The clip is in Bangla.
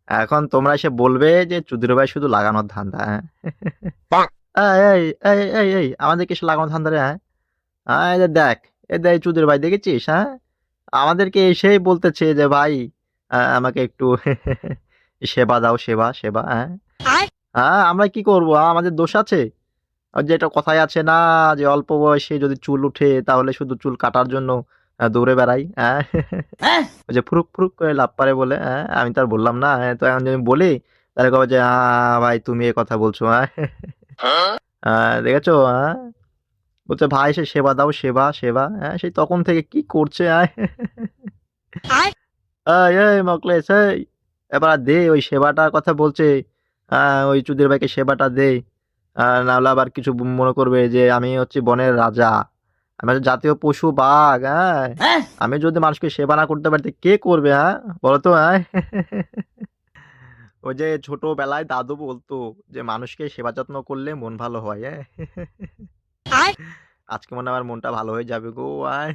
এখন তোমরা এসে বলবে যে চুদির ভাই শুধু লাগানোর ধান্দা, হ্যাঁ? এই, এই, এই, এই, এই, আমাদেরকে এসে লাগানোর ধান্দা রে, হ্যাঁ? এই যে দেখ, এই দেখ চুদির ভাই দেখেছিস, হ্যাঁ? আমাদেরকে এসেই বলতেছে যে ভাই আমাকে একটু সেবা দাও, সেবা, সেবা, হ্যাঁ? হ্যাঁ, আমরা কি করব? আমাদের দোষ আছে? ওই যে একটা কথায় আছে না যে অল্প বয়সে যদি চুল উঠে তাহলে শুধু চুল কাটার জন্য দৌড়ে বেড়াই, হ্যাঁ? ওই যে ফুরুক, ফুরুক করে লাফ পারে বলে, হ্যাঁ? আমি তো আর বললাম না, হ্যাঁ? তো এখন যদি আমি বলি তাহলে কবে যে ভাই তুমি এ কথা বলছো, হ্যাঁ? দেখেছো, হ্যাঁ? বলছে ভাই সে সেবা দাও, সেবা, সেবা, হ্যাঁ? সেই তখন থেকে কি করছে, এই, এই মকলেস, এই এবার আর দে ওই সেবাটার কথা বলছে, ওই চুদির ভাইকে সেবাটা দে, নাহলে আবার কিছু মনে করবে যে আমি হচ্ছে বনের রাজা, আমি হচ্ছে জাতীয় পশু বাঘ, হ্যাঁ? আমি যদি মানুষকে সেবা না করতে পারি তো কে করবে, হ্যাঁ? বলো তো, হ্যাঁ? ওই যে ছোটবেলায় দাদু বলতো যে মানুষকে সেবা যত্ন করলে মন ভালো হয়, হ্যাঁ? আজকে মনে হয় আমার মনটা ভালো হয়ে যাবে গো, আয়।